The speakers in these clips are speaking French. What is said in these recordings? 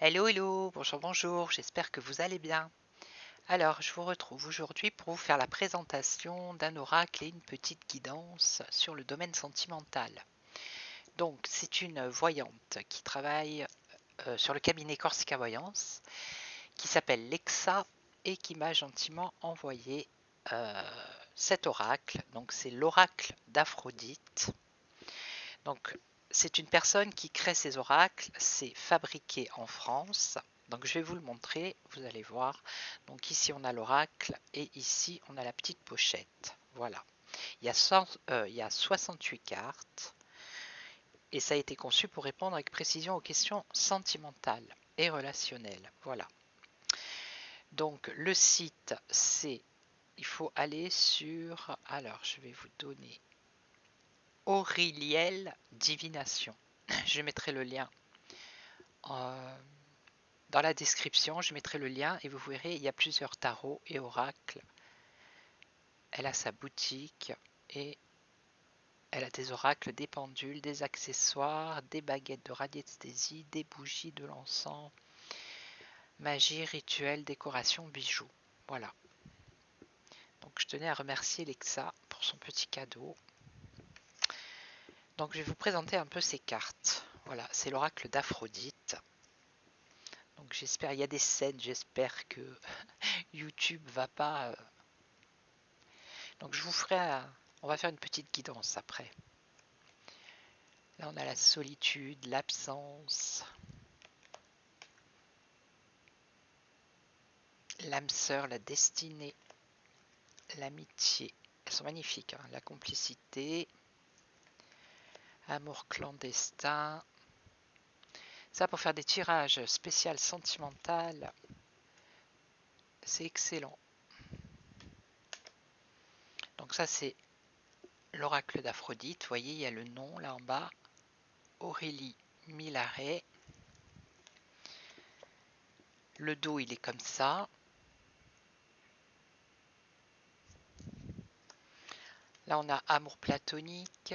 Hello, hello, bonjour, bonjour, j'espère que vous allez bien. Alors, je vous retrouve aujourd'hui pour vous faire la présentation d'un oracle et une petite guidance sur le domaine sentimental. Donc, c'est une voyante qui travaille sur le cabinet Corsica Voyance, qui s'appelle Lexa et qui m'a gentiment envoyé cet oracle. Donc, c'est l'oracle d'Aphrodite. Donc, c'est une personne qui crée ces oracles, c'est fabriqué en France. Donc, je vais vous le montrer, vous allez voir. Donc, ici, on a l'oracle et ici, on a la petite pochette. Voilà. Il y a 68 cartes et ça a été conçu pour répondre avec précision aux questions sentimentales et relationnelles. Voilà. Donc, le site, c'est, il faut aller sur, alors, je vais vous donner Auriliel Divination. Je mettrai le lien dans la description, je mettrai le lien et vous verrez, il y a plusieurs tarots et oracles. Elle a sa boutique et elle a des oracles, des pendules, des accessoires, des baguettes de radiesthésie, des bougies, de l'encens, magie, rituel, décoration, bijoux. Voilà. Donc je tenais à remercier Lexa pour son petit cadeau. Donc je vais vous présenter un peu ces cartes. Voilà, c'est l'oracle d'Aphrodite. Donc j'espère, il y a des scènes, j'espère que YouTube va pas. Donc je vous ferai, on va faire une petite guidance après. Là on a la solitude, l'absence, l'âme sœur, la destinée, l'amitié. Elles sont magnifiques, hein. La complicité, amour clandestin. Ça pour faire des tirages spécial sentimental, c'est excellent. Donc ça c'est l'oracle d'Aphrodite. Vous voyez, il y a le nom là en bas, Aurélie Milaret. Le dos il est comme ça. Là on a amour platonique,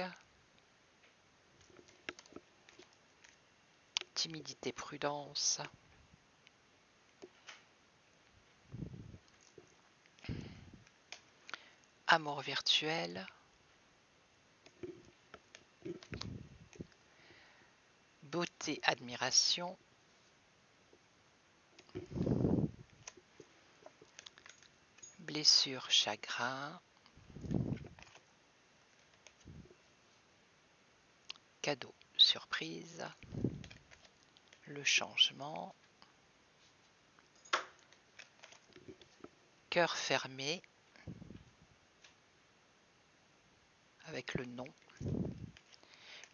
timidité, prudence, amour virtuel, beauté, admiration, blessure, chagrin, cadeau, surprise, le changement, cœur fermé avec le non,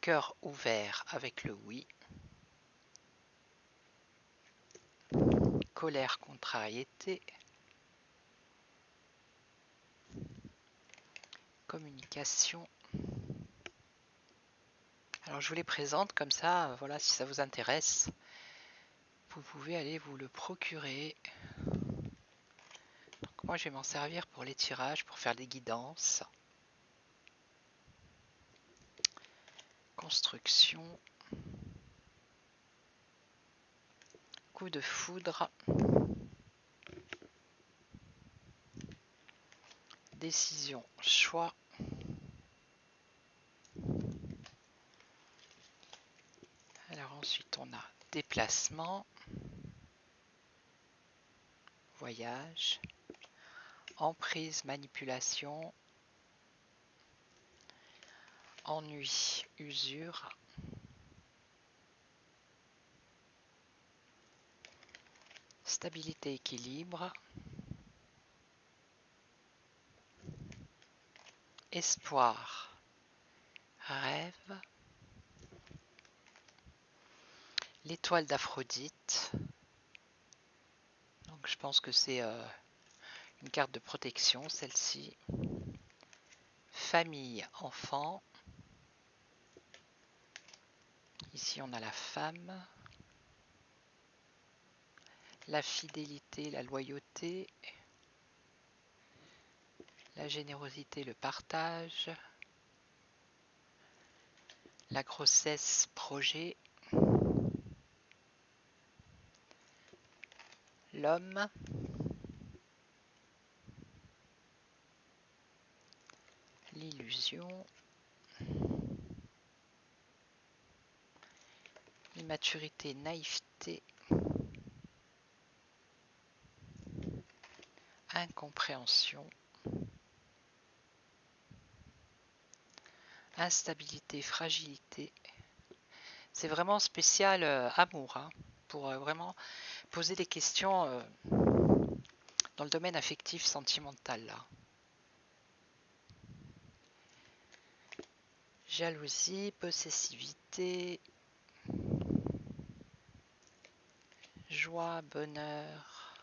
cœur ouvert avec le oui, colère, contrariété, communication. Alors je vous les présente comme ça, voilà, si ça vous intéresse, vous pouvez aller vous le procurer. Donc moi je vais m'en servir pour les tirages, pour faire des guidances. Construction, coup de foudre, décision, choix, alors ensuite on a déplacement, voyage, emprise, manipulation, ennui, usure, stabilité, équilibre, espoir, rêve, l'étoile d'Aphrodite. Donc je pense que c'est une carte de protection, celle-ci. Famille, enfant. Ici on a la femme. La fidélité, la loyauté. La générosité, le partage. La grossesse, projet. l'homme, l'illusion, l'immaturité, naïveté, incompréhension, instabilité, fragilité. C'est vraiment spécial amour, hein, pour vraiment poser des questions dans le domaine affectif sentimental là. Jalousie, possessivité, joie, bonheur,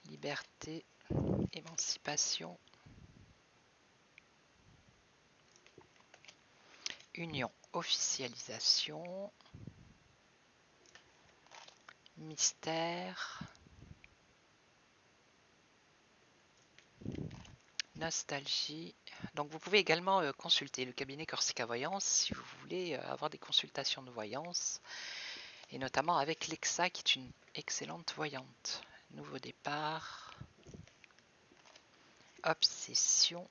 liberté, émancipation, union, officialisation, mystère, nostalgie. Donc vous pouvez également consulter le cabinet Corsica Voyance si vous voulez avoir des consultations de voyance, et notamment avec Lexa qui est une excellente voyante. Nouveau départ, obsession,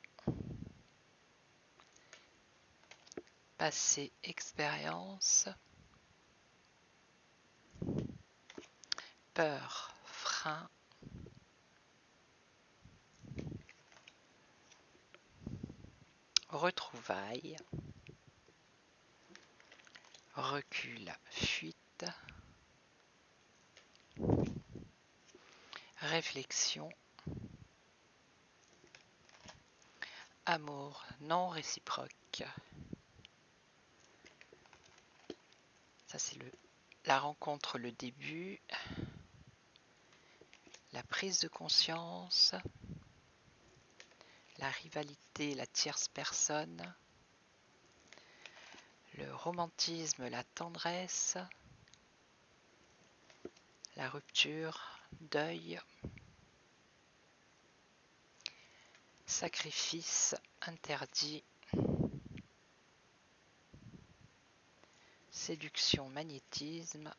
passé, expérience, peur, frein, retrouvailles, recul, fuite, réflexion, amour non réciproque. Ça c'est la rencontre, le début, la prise de conscience, la rivalité, la tierce personne, le romantisme, la tendresse, la rupture, deuil, sacrifice, interdit, séduction, magnétisme,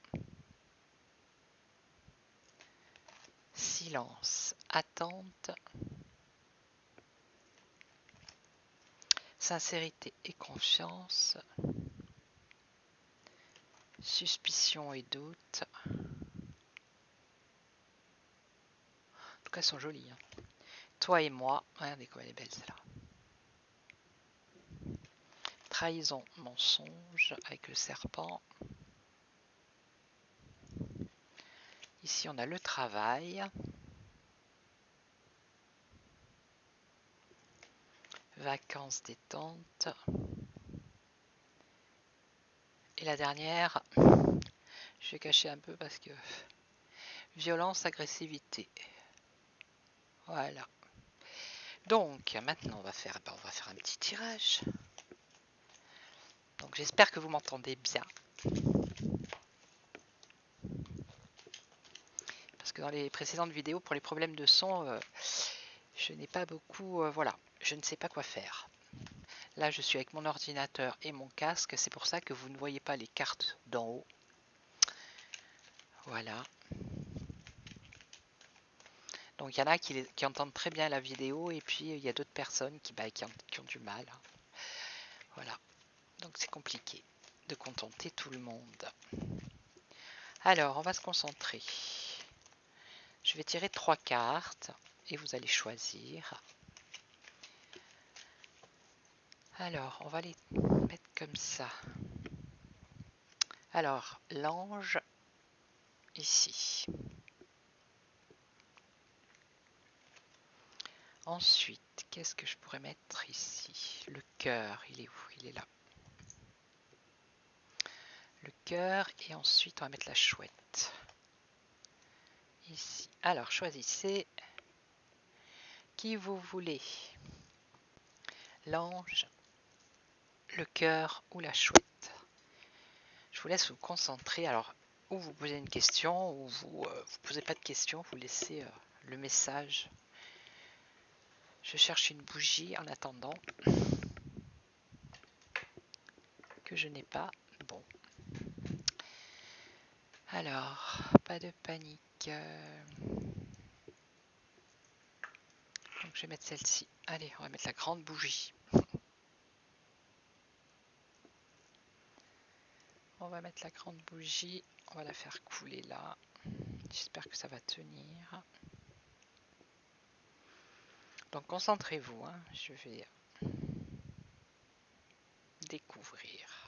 silence, attente, sincérité et confiance, suspicion et doute. En tout cas, elles sont jolies, hein. Toi et moi, regardez comme elle est belle celle-là. Trahison, mensonge avec le serpent. Ici, on a le travail. Vacances, détente. Et la dernière, je vais cacher un peu parce que violence, agressivité. Voilà. Donc, maintenant, on va faire un petit tirage. Donc, j'espère que vous m'entendez bien. Parce que dans les précédentes vidéos, pour les problèmes de son, je n'ai pas beaucoup... voilà, je ne sais pas quoi faire. Là, je suis avec mon ordinateur et mon casque. C'est pour ça que vous ne voyez pas les cartes d'en haut. Voilà. Donc, il y en a qui entendent très bien la vidéo. Et puis, il y a d'autres personnes qui ont du mal. Voilà. Donc, c'est compliqué de contenter tout le monde. Alors, on va se concentrer. Je vais tirer 3 cartes. Et vous allez choisir. Alors, on va les mettre comme ça. Alors, l'ange, ici. Ensuite, qu'est-ce que je pourrais mettre ici? Le cœur, il est où? Il est là. Le cœur, et ensuite, on va mettre la chouette. Ici. Alors, choisissez qui vous voulez. L'ange, le cœur ou la chouette. Je vous laisse vous concentrer. Alors, ou vous posez une question, ou vous posez pas de question, vous laissez le message. Je cherche une bougie en attendant que je n'ai pas. Bon. Alors, pas de panique. Donc je vais mettre celle-ci. Allez, on va mettre la grande bougie. On va mettre la grande bougie. On va la faire couler là. J'espère que ça va tenir. Donc concentrez-vous, hein. Je vais découvrir.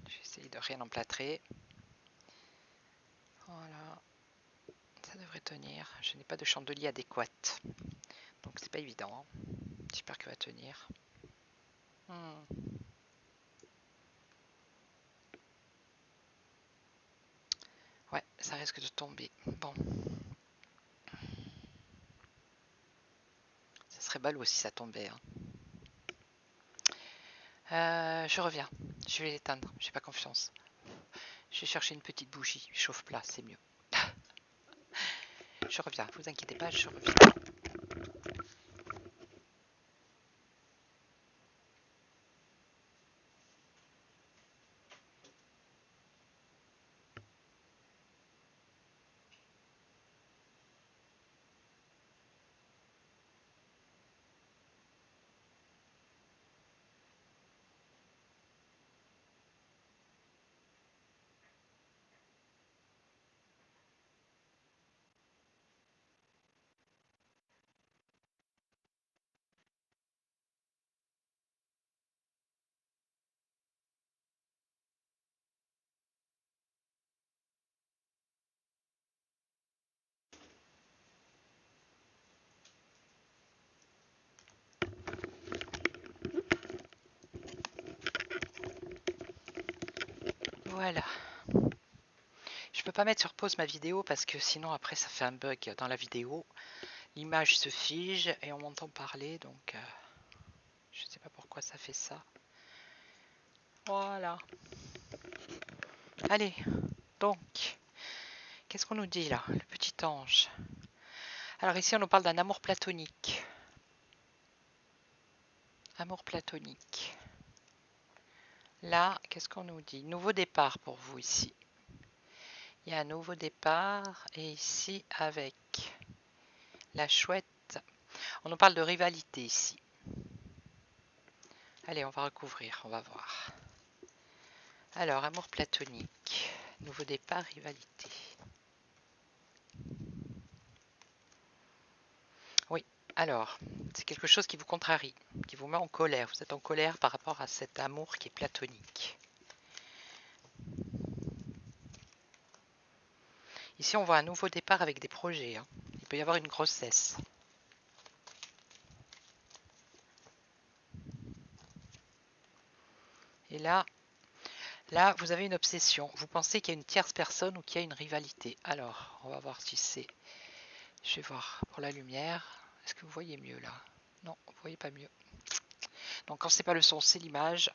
J'essaye de rien emplâtrer. Voilà. Ça devrait tenir. Je n'ai pas de chandelier adéquat. Donc c'est pas évident. J'espère qu'elle va tenir. Ouais, ça risque de tomber. Bon. Ça serait ballot si ça tombait. Hein. Je reviens. Je vais l'éteindre. J'ai pas confiance. Je vais chercher une petite bougie. Chauffe plat, c'est mieux. Je reviens. Vous inquiétez pas, je reviens. Voilà. Je peux pas mettre sur pause ma vidéo parce que sinon après ça fait un bug dans la vidéo. L'image se fige et on m'entend parler, donc je sais pas pourquoi ça fait ça. Voilà. Allez, donc, qu'est-ce qu'on nous dit là, le petit ange? Alors ici on nous parle d'un amour platonique. Amour platonique. Là, qu'est-ce qu'on nous dit? Nouveau départ pour vous ici. Il y a un nouveau départ et ici avec la chouette, on nous parle de rivalité ici. Allez, on va recouvrir, on va voir. Alors, amour platonique, nouveau départ, rivalité. Oui, alors, c'est quelque chose qui vous contrarie, qui vous met en colère. Vous êtes en colère par rapport à cet amour qui est platonique. Ici, on voit un nouveau départ avec des projets. Hein. Il peut y avoir une grossesse. Et là, vous avez une obsession. Vous pensez qu'il y a une tierce personne ou qu'il y a une rivalité. Alors, on va voir si c'est... Je vais voir pour la lumière. Est-ce que vous voyez mieux là? Non, vous voyez pas mieux. Donc quand c'est pas le son, c'est l'image.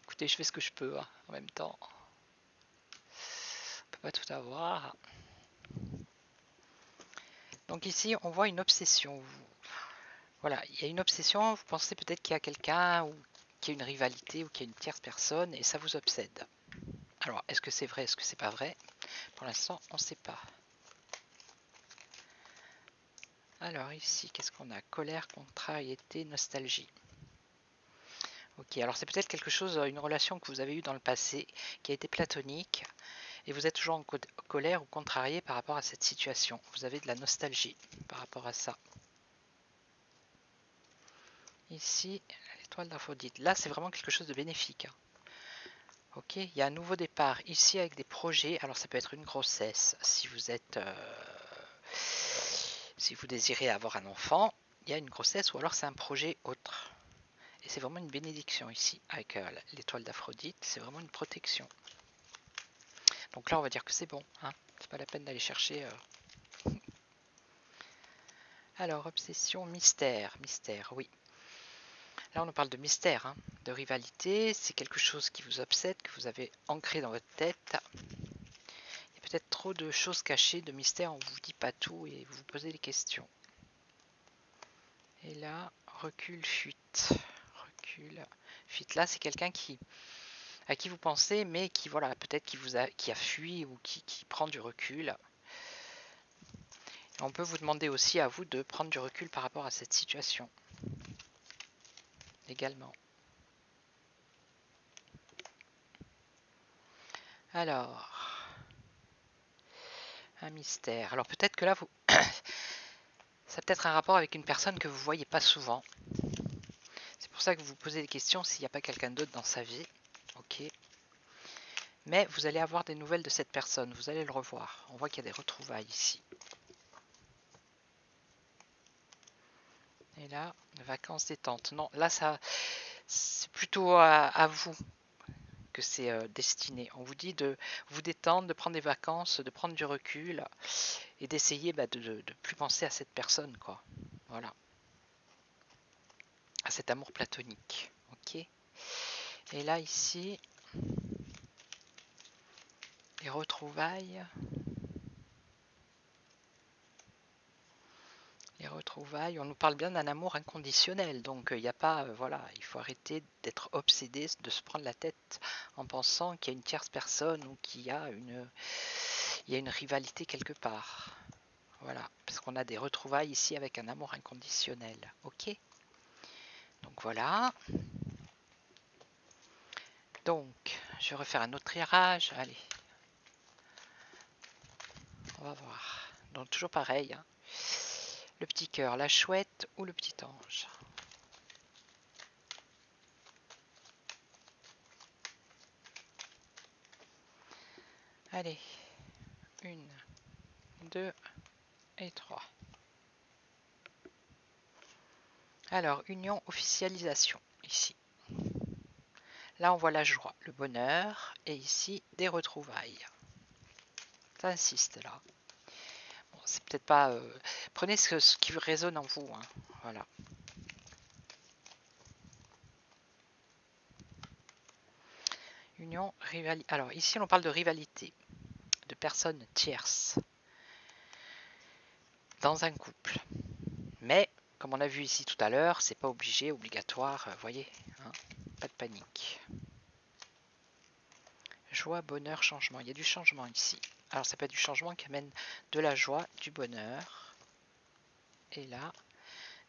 Écoutez, je fais ce que je peux hein, en même temps. On peut pas tout avoir. Donc ici, on voit une obsession. Voilà, il y a une obsession. Vous pensez peut-être qu'il y a quelqu'un ou qu'il y a une rivalité ou qu'il y a une tierce personne et ça vous obsède. Alors, est-ce que c'est vrai, est-ce que c'est pas vrai? Pour l'instant, on ne sait pas. Alors ici, qu'est-ce qu'on a? Colère, contrariété, nostalgie. Ok, alors c'est peut-être quelque chose, une relation que vous avez eue dans le passé, qui a été platonique, et vous êtes toujours en colère ou contrarié par rapport à cette situation. Vous avez de la nostalgie par rapport à ça. Ici, l'étoile d'Aphrodite. Là, c'est vraiment quelque chose de bénéfique. Hein. Ok, il y a un nouveau départ ici avec des projets. Alors ça peut être une grossesse si vous êtes, si vous désirez avoir un enfant, il y a une grossesse ou alors c'est un projet autre. Et c'est vraiment une bénédiction ici avec l'étoile d'Aphrodite. C'est vraiment une protection. Donc là, on va dire que c'est bon. Hein. C'est pas la peine d'aller chercher. Alors, obsession, mystère. Mystère, oui. Là, on nous parle de mystère, hein, de rivalité. C'est quelque chose qui vous obsède, que vous avez ancré dans votre tête. Il y a peut-être trop de choses cachées, de mystères. On ne vous dit pas tout et vous vous posez des questions. Et là, recul, fuite. Recul, fuite. Là, c'est quelqu'un à qui vous pensez, mais qui, voilà, peut-être qui a fui ou qui prend du recul. On peut vous demander aussi à vous de prendre du recul par rapport à cette situation également. Alors, un mystère. Alors peut-être que là, ça a peut-être un rapport avec une personne que vous ne voyez pas souvent. C'est pour ça que vous vous posez des questions s'il n'y a pas quelqu'un d'autre dans sa vie. Ok. Mais vous allez avoir des nouvelles de cette personne, vous allez le revoir. On voit qu'il y a des retrouvailles ici. Et là, vacances détente. Non, là, c'est plutôt à vous que c'est destiné. On vous dit de vous détendre, de prendre des vacances, de prendre du recul et d'essayer de plus penser à cette personne, quoi. Voilà. À cet amour platonique. Ok. Et là, ici, les retrouvailles. Les retrouvailles, on nous parle bien d'un amour inconditionnel, donc il n'y a pas, voilà, il faut arrêter d'être obsédé, de se prendre la tête en pensant qu'il y a une tierce personne ou qu'il y a une rivalité quelque part. Voilà, parce qu'on a des retrouvailles ici avec un amour inconditionnel. Ok. Donc voilà. Donc, je vais refaire un autre tirage. Allez, on va voir. Donc toujours pareil. Hein. Le petit cœur, la chouette ou le petit ange. Allez, 1, 2 et 3. Alors, union, officialisation, ici. Là, on voit la joie, le bonheur, et ici, des retrouvailles. Ça insiste, là. Bon, c'est peut-être pas... prenez ce qui résonne en vous, hein. Voilà. Union, rivalité. Alors, ici, on parle de rivalité, de personnes tierces, dans un couple. Mais, comme on a vu ici tout à l'heure, c'est pas obligé, obligatoire, voyez, hein, pas de panique. Joie, bonheur, changement. Il y a du changement ici. Alors, ça peut être du changement qui amène de la joie, du bonheur. Et là,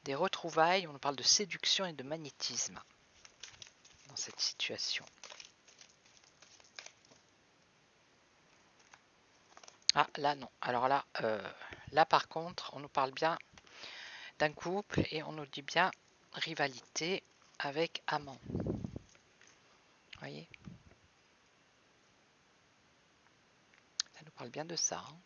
des retrouvailles, on parle de séduction et de magnétisme dans cette situation. Ah, là, non. Alors là par contre, on nous parle bien d'un couple et on nous dit bien rivalité avec amant. Vous voyez? Ça nous parle bien de ça. Hein.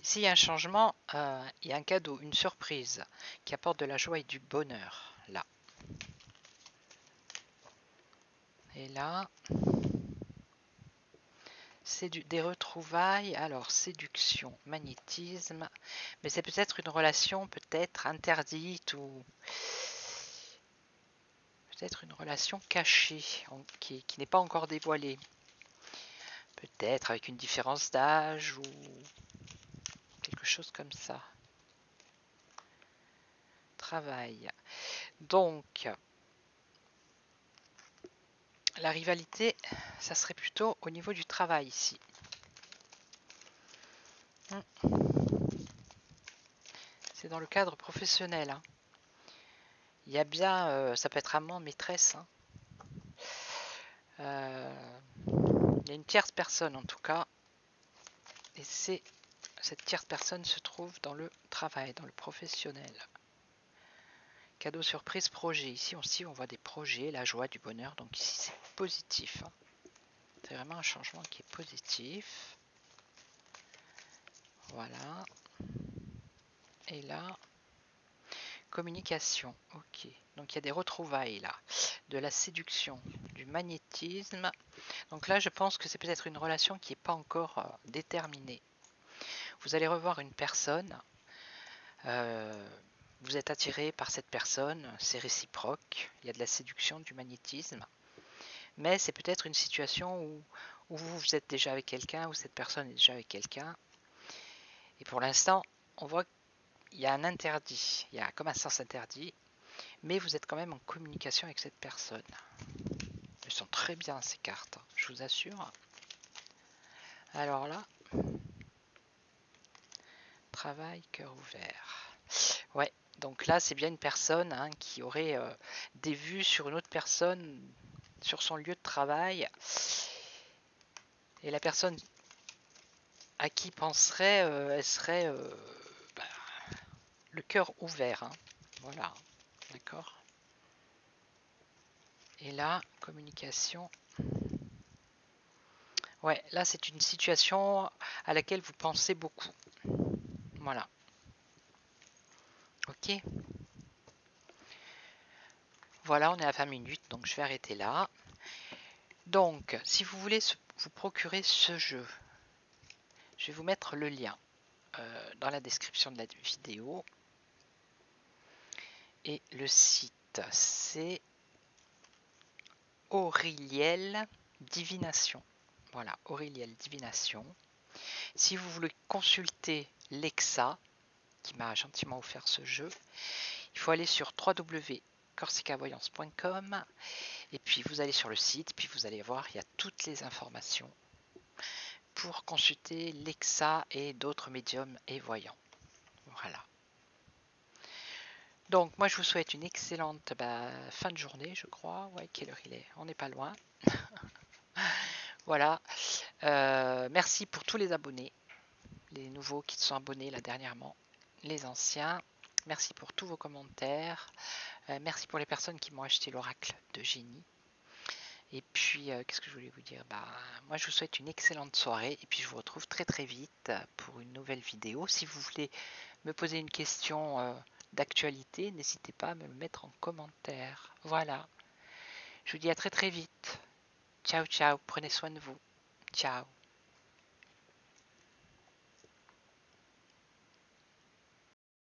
Ici, il y a un changement, il y a un cadeau, une surprise qui apporte de la joie et du bonheur. Là. Et là, c'est des retrouvailles, alors séduction, magnétisme, mais c'est peut-être une relation peut-être interdite ou peut-être une relation cachée qui n'est pas encore dévoilée. Peut-être avec une différence d'âge ou quelque chose comme ça. Travail. Donc, la rivalité, ça serait plutôt au niveau du travail ici. C'est dans le cadre professionnel. Hein. Il y a bien, ça peut être amant, maîtresse. Hein. Il y a une tierce personne en tout cas. Et cette tierce personne se trouve dans le travail, dans le professionnel. Cadeau surprise projet. Ici aussi on voit des projets, la joie, du bonheur. Donc ici c'est positif. Hein. C'est vraiment un changement qui est positif. Voilà. Et là, communication. Ok. Donc il y a des retrouvailles là. De la séduction, du magnétisme. Donc là je pense que c'est peut-être une relation qui n'est pas encore déterminée. Vous allez revoir une personne. Vous êtes attiré par cette personne. C'est réciproque. Il y a de la séduction, du magnétisme. Mais c'est peut-être une situation où ou vous êtes déjà avec quelqu'un, ou cette personne est déjà avec quelqu'un. Et pour l'instant, on voit qu'il y a un interdit, il y a comme un sens interdit, mais vous êtes quand même en communication avec cette personne. Elles sont très bien ces cartes, je vous assure. Alors là, travail, cœur ouvert. Ouais, donc là c'est bien une personne qui aurait des vues sur une autre personne, sur son lieu de travail. Et la personne à qui penserait, elle serait bah, le cœur ouvert. Voilà, d'accord. Et là, communication. Ouais, là c'est une situation à laquelle vous pensez beaucoup. Voilà. Ok. Voilà, on est à 20 minutes, donc je vais arrêter là. Donc, si vous voulez vous procurer ce jeu, je vais vous mettre le lien dans la description de la vidéo. Et le site, c'est Auriliel Divination. Voilà, Auriliel Divination. Si vous voulez consulter Lexa, qui m'a gentiment offert ce jeu, il faut aller sur www.corsicavoyance.com et puis vous allez sur le site, puis vous allez voir, il y a toutes les informations pour consulter Lexa et d'autres médiums et voyants. Voilà. Donc moi je vous souhaite une excellente fin de journée, je crois. Ouais, quelle heure il est? On n'est pas loin. Voilà. Merci pour tous les abonnés, les nouveaux qui se sont abonnés là dernièrement, les anciens. Merci pour tous vos commentaires. Merci pour les personnes qui m'ont acheté l'oracle de génie. Et puis, qu'est-ce que je voulais vous dire? Moi, je vous souhaite une excellente soirée. Et puis, je vous retrouve très très vite pour une nouvelle vidéo. Si vous voulez me poser une question d'actualité, n'hésitez pas à me le mettre en commentaire. Voilà. Je vous dis à très très vite. Ciao, ciao. Prenez soin de vous. Ciao.